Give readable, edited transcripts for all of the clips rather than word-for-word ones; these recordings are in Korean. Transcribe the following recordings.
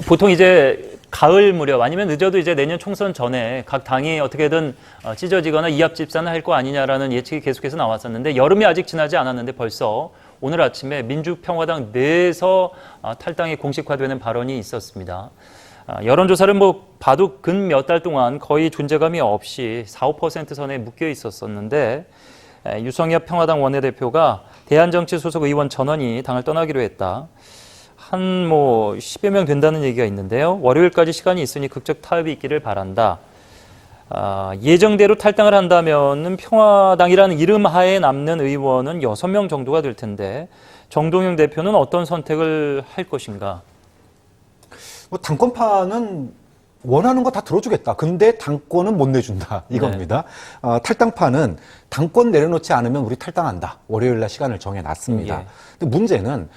보통 이제 가을 무렵 아니면 늦어도 이제 내년 총선 전에 각 당이 어떻게든 찢어지거나 이합집산을 할 거 아니냐라는 예측이 계속해서 나왔었는데 여름이 아직 지나지 않았는데 벌써 오늘 아침에 민주평화당 내에서 탈당이 공식화되는 발언이 있었습니다. 여론조사를 봐도 근 몇 달 동안 거의 존재감이 없이 4, 5% 선에 묶여 있었었는데 유성엽 평화당 원내대표가 대한정치 소속 의원 전원이 당을 떠나기로 했다. 한 10여 명 된다는 얘기가 있는데요. 월요일까지 시간이 있으니 극적 타협이 있기를 바란다. 예정대로 탈당을 한다면은 평화당이라는 이름 하에 남는 의원은 6명 정도가 될 텐데 정동영 대표는 어떤 선택을 할 것인가? 당권파는 원하는 거 다 들어주겠다. 근데 당권은 못 내준다. 이겁니다. 네. 탈당파는 당권 내려놓지 않으면 우리 탈당한다. 월요일 날 시간을 정해놨습니다. 예. 근데 문제는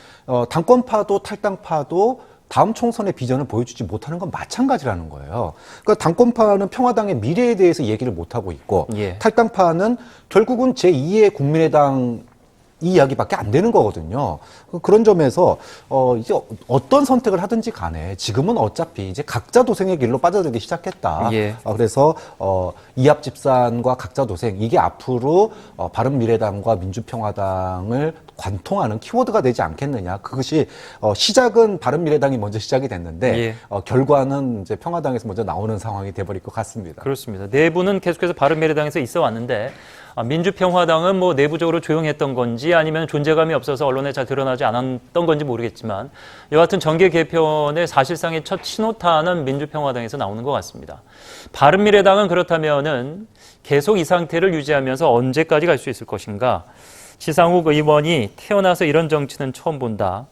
당권파도 탈당파도 다음 총선의 비전을 보여주지 못하는 건 마찬가지라는 거예요. 그러니까 당권파는 평화당의 미래에 대해서 얘기를 못하고 있고 예. 탈당파는 결국은 제2의 국민의당 이 이야기밖에 안 되는 거거든요. 그런 점에서 이제 어떤 선택을 하든지 간에 지금은 어차피 이제 각자 도생의 길로 빠져들기 시작했다. 예. 그래서 이합집산과 각자 도생 이게 앞으로 바른미래당과 민주평화당을 관통하는 키워드가 되지 않겠느냐. 그것이 시작은 바른미래당이 먼저 시작이 됐는데 예. 결과는 이제 평화당에서 먼저 나오는 상황이 돼버릴 것 같습니다. 그렇습니다. 내부는 계속해서 바른미래당에서 있어 왔는데 민주평화당은 내부적으로 조용했던 건지 아니면 존재감이 없어서 언론에 잘 드러나지 않았던 건지 모르겠지만 여하튼 정계 개편의 사실상의 첫 신호탄은 민주평화당에서 나오는 것 같습니다. 바른미래당은 그렇다면은 계속 이 상태를 유지하면서 언제까지 갈 수 있을 것인가? 지상욱 의원이 태어나서 이런 정치는 처음 본다.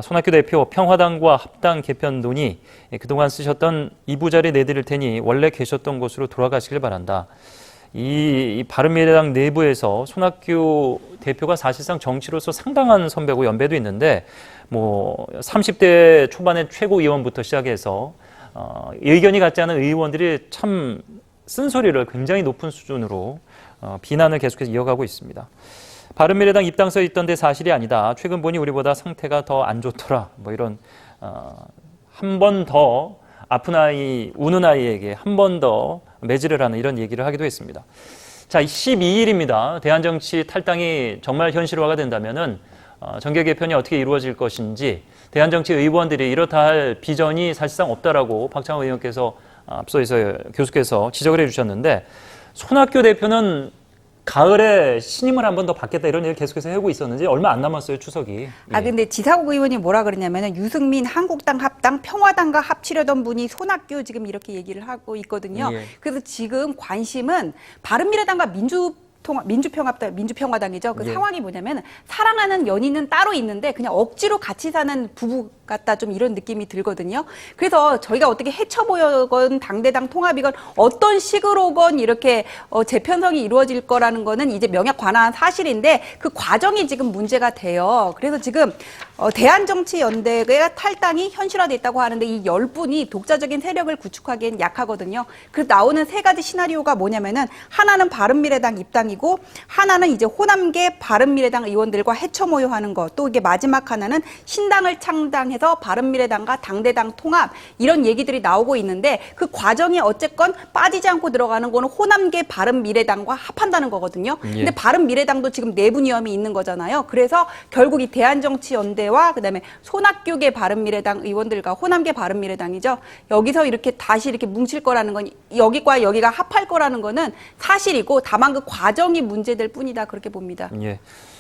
손학규 대표 평화당과 합당 개편 논의 그동안 쓰셨던 이부자리 내드릴 테니 원래 계셨던 곳으로 돌아가시길 바란다. 이 바른미래당 내부에서 손학규 대표가 사실상 정치로서 상당한 선배고 연배도 있는데 30대 초반의 최고위원부터 시작해서 의견이 같지 않은 의원들이 참 쓴소리를 굉장히 높은 수준으로 비난을 계속해서 이어가고 있습니다. 바른미래당 입당서에 있던데 사실이 아니다. 최근 보니 우리보다 상태가 더 안 좋더라. 이런 한 번 더 아픈 아이, 우는 아이에게 한 번 더 매질을 하는 이런 얘기를 하기도 했습니다. 자, 12일입니다. 대한정치 탈당이 정말 현실화가 된다면은 정계 개편이 어떻게 이루어질 것인지 대한정치 의원들이 이렇다 할 비전이 사실상 없다라고 박창호 의원께서 앞서서 교수께서 지적을 해주셨는데 손학규 대표는 가을에 신임을 한 번 더 받겠다 이런 얘기를 계속해서 하고 있었는지 얼마 안 남았어요, 추석이. 근데 지상욱 의원이 뭐라 그러냐면은 유승민 한국당 합당 평화당과 합치려던 분이 손학규 지금 이렇게 얘기를 하고 있거든요. 예. 그래서 지금 관심은 바른미래당과 민주평화당이죠. 그 예. 상황이 뭐냐면 사랑하는 연인은 따로 있는데 그냥 억지로 같이 사는 부부 같다 좀 이런 느낌이 들거든요. 그래서 저희가 어떻게 해쳐보건 당대당 통합이건 어떤 식으로건 이렇게 재편성이 이루어질 거라는 거는 이제 명약 관화한 사실인데 그 과정이 지금 문제가 돼요. 그래서 지금 대한정치연대가 탈당이 현실화돼 있다고 하는데 이 10분이 독자적인 세력을 구축하기엔 약하거든요. 그래서 나오는 세 가지 시나리오가 뭐냐면은 하나는 바른미래당 입당이고 하나는 이제 호남계 바른미래당 의원들과 해쳐 모여하는 거, 또 이게 마지막 하나는 신당을 창당해서 바른미래당과 당대당 통합 이런 얘기들이 나오고 있는데 그 과정이 어쨌건 빠지지 않고 들어가는 거는 호남계 바른미래당과 합한다는 거거든요. 근데 바른미래당도 지금 내분 위험이 있는 거잖아요. 그래서 결국 이 대한정치연대와 그다음에 손학규계 바른미래당 의원들과 호남계 바른미래당이죠. 여기서 이렇게 다시 이렇게 뭉칠 거라는 건 여기과 여기가 합할 거라는 거는 사실이고 다만 그 과정이 문제될 뿐이다 그렇게 봅니다. 예.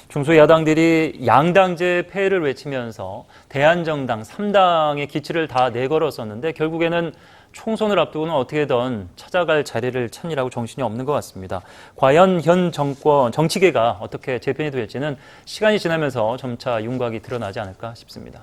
중소야당들이 양당제 폐해를 외치면서 대한정당 3당의 기치를 다 내걸었었는데 결국에는 총선을 앞두고는 어떻게든 찾아갈 자리를 찾느라고 정신이 없는 것 같습니다. 과연 현 정권, 정치계가 어떻게 재편이 될지는 시간이 지나면서 점차 윤곽이 드러나지 않을까 싶습니다.